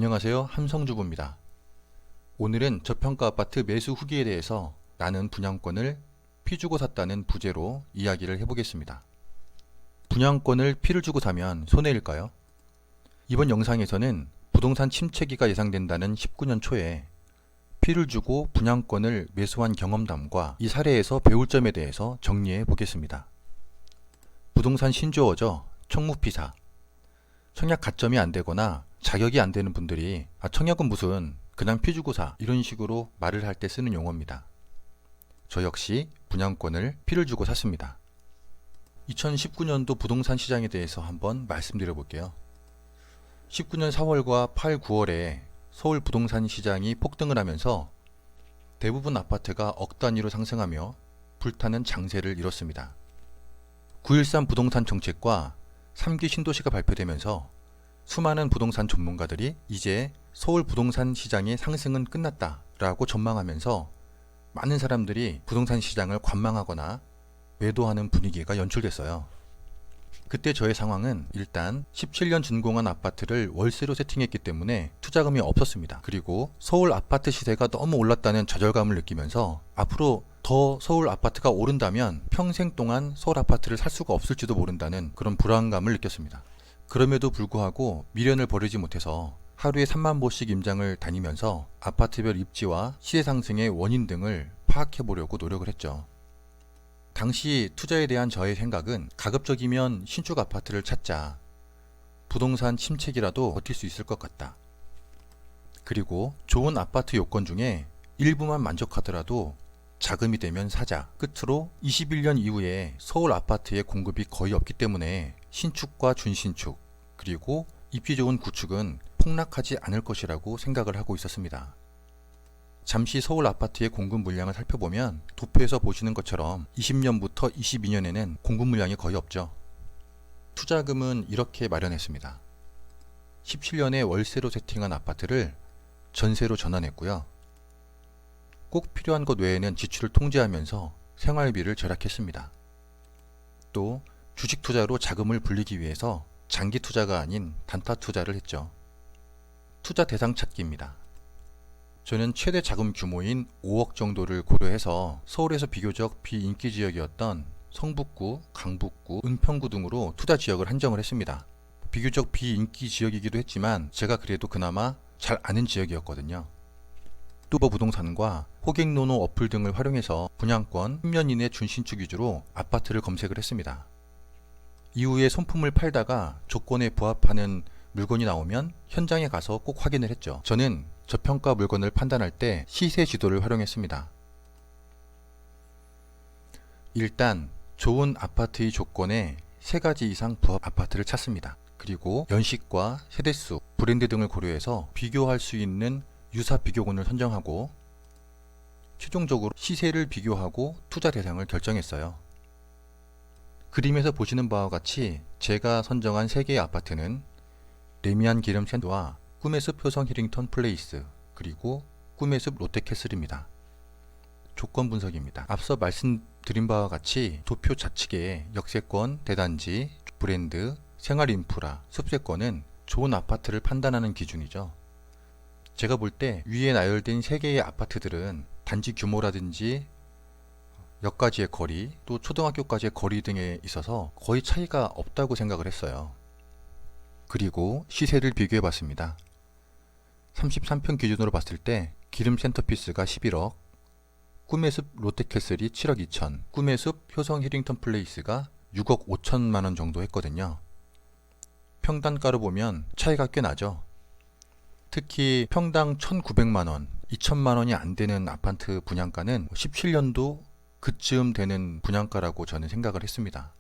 안녕하세요. 함성주부입니다. 오늘은 저평가 아파트 매수 후기에 대해서 나는 분양권을 피 주고 샀다는 부제로 이야기를 해보겠습니다. 분양권을 피를 주고 사면 손해일까요? 이번 영상에서는 부동산 침체기가 예상된다는 19년 초에 피를 주고 분양권을 매수한 경험담과 이 사례에서 배울 점에 대해서 정리해 보겠습니다. 부동산 신조어죠. 청무피사. 청약 가점이 안 되거나 자격이 안 되는 분들이 청약은 무슨 그냥 피 주고 사 이런 식으로 말을 할 때 쓰는 용어입니다. 저 역시 분양권을 피를 주고 샀습니다. 2019년도 부동산 시장에 대해서 한번 말씀드려 볼게요. 19년 4월과 8, 9월에 서울 부동산 시장이 폭등을 하면서 대부분 아파트가 억 단위로 상승하며 불타는 장세를 이뤘습니다. 9.13 부동산 정책과 3기 신도시가 발표되면서 수많은 부동산 전문가들이 이제 서울 부동산 시장의 상승은 끝났다 라고 전망하면서 많은 사람들이 부동산 시장을 관망하거나 매도하는 분위기가 연출됐어요. 그때 저의 상황은 일단 17년 준공한 아파트를 월세로 세팅했기 때문에 투자금이 없었습니다. 그리고 서울 아파트 시세가 너무 올랐다는 좌절감을 느끼면서 앞으로 더 서울 아파트가 오른다면 평생 동안 서울 아파트를 살 수가 없을지도 모른다는 그런 불안감을 느꼈습니다. 그럼에도 불구하고 미련을 버리지 못해서 하루에 3만 보씩 임장을 다니면서 아파트별 입지와 시세 상승의 원인 등을 파악해 보려고 노력을 했죠. 당시 투자에 대한 저의 생각은 가급적이면 신축 아파트를 찾자. 부동산 침체기라도 버틸 수 있을 것 같다. 그리고 좋은 아파트 요건 중에 일부만 만족하더라도 자금이 되면 사자. 끝으로 21년 이후에 서울 아파트의 공급이 거의 없기 때문에 신축과 준신축 그리고 입지 좋은 구축은 폭락하지 않을 것이라고 생각을 하고 있었습니다. 잠시 서울 아파트의 공급 물량을 살펴보면 도표에서 보시는 것처럼 20년부터 22년에는 공급 물량이 거의 없죠. 투자금은 이렇게 마련했습니다. 17년에 월세로 세팅한 아파트를 전세로 전환했고요. 꼭 필요한 것 외에는 지출을 통제하면서 생활비를 절약했습니다. 또 주식 투자로 자금을 불리기 위해서 장기 투자가 아닌 단타 투자를 했죠. 투자 대상 찾기입니다. 저는 최대 자금 규모인 5억 정도를 고려해서 서울에서 비교적 비인기 지역이었던 성북구, 강북구, 은평구 등으로 투자 지역을 한정을 했습니다. 비교적 비인기 지역이기도 했지만 제가 그래도 그나마 잘 아는 지역이었거든요. 뚜버 부동산과 호객노노 어플 등을 활용해서 분양권 10년 이내 준신축 위주로 아파트를 검색을 했습니다. 이후에 손품을 팔다가 조건에 부합하는 물건이 나오면 현장에 가서 꼭 확인을 했죠. 저는 저평가 물건을 판단할 때 시세 지도를 활용했습니다. 일단 좋은 아파트의 조건에 3가지 이상 부합 아파트를 찾습니다. 그리고 연식과 세대수, 브랜드 등을 고려해서 비교할 수 있는 유사 비교군을 선정하고 최종적으로 시세를 비교하고 투자 대상을 결정했어요. 그림에서 보시는 바와 같이 제가 선정한 3개의 아파트는 레미안 기름센터와 꿈의 숲 효성 히링턴 플레이스 그리고 꿈의 숲 롯데캐슬입니다. 조건 분석입니다. 앞서 말씀드린 바와 같이 도표 좌측에 역세권, 대단지, 브랜드, 생활 인프라, 습세권은 좋은 아파트를 판단하는 기준이죠. 제가 볼 때 위에 나열된 3개의 아파트들은 단지 규모라든지 역까지의 거리, 또 초등학교까지의 거리 등에 있어서 거의 차이가 없다고 생각을 했어요. 그리고 시세를 비교해 봤습니다. 33평 기준으로 봤을 때 기름 센터피스가 11억, 꿈의 숲 롯데캐슬이 7억 2천, 꿈의 숲 효성 히링턴 플레이스가 6억 5천만원 정도 했거든요. 평단가로 보면 차이가 꽤 나죠. 특히 평당 1,900만원, 2천만원이 안 되는 아파트 분양가는 17년도 그쯤 되는 분양가라고 저는 생각을 했습니다.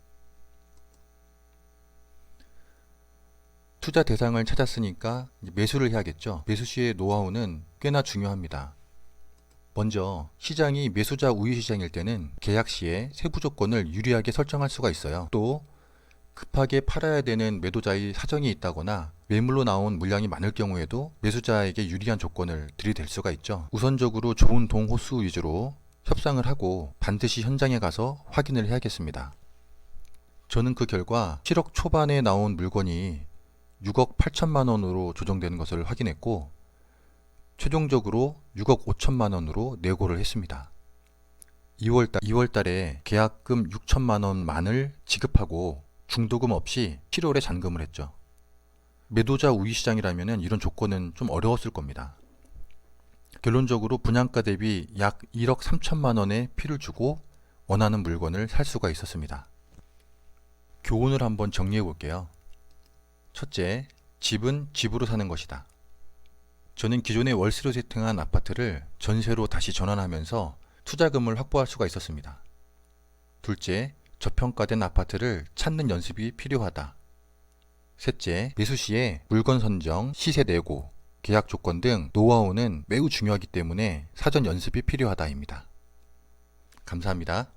투자 대상을 찾았으니까 매수를 해야겠죠. 매수 시의 노하우는 꽤나 중요합니다. 먼저 시장이 매수자 우위 시장일 때는 계약 시에 세부 조건을 유리하게 설정할 수가 있어요. 또 급하게 팔아야 되는 매도자의 사정이 있다거나 매물로 나온 물량이 많을 경우에도 매수자에게 유리한 조건을 들이댈 수가 있죠. 우선적으로 좋은 동호수 위주로 협상을 하고 반드시 현장에 가서 확인을 해야겠습니다. 저는 그 결과 7억 초반에 나온 물건이 6억 8천만 원으로 조정되는 것을 확인했고 최종적으로 6억 5천만 원으로 내고를 했습니다. 2월 달에 계약금 6천만 원만을 지급하고 중도금 없이 7월에 잔금을 했죠. 매도자 우위 시장이라면 이런 조건은 좀 어려웠을 겁니다. 결론적으로 분양가 대비 약 1억 3천만 원의 피를 주고 원하는 물건을 살 수가 있었습니다. 교훈을 한번 정리해 볼게요. 첫째, 집은 집으로 사는 것이다. 저는 기존에 월세로 세팅한 아파트를 전세로 다시 전환하면서 투자금을 확보할 수가 있었습니다. 둘째, 저평가된 아파트를 찾는 연습이 필요하다. 셋째, 매수 시에 물건 선정, 시세 내고, 계약 조건 등 노하우는 매우 중요하기 때문에 사전 연습이 필요하다입니다. 감사합니다.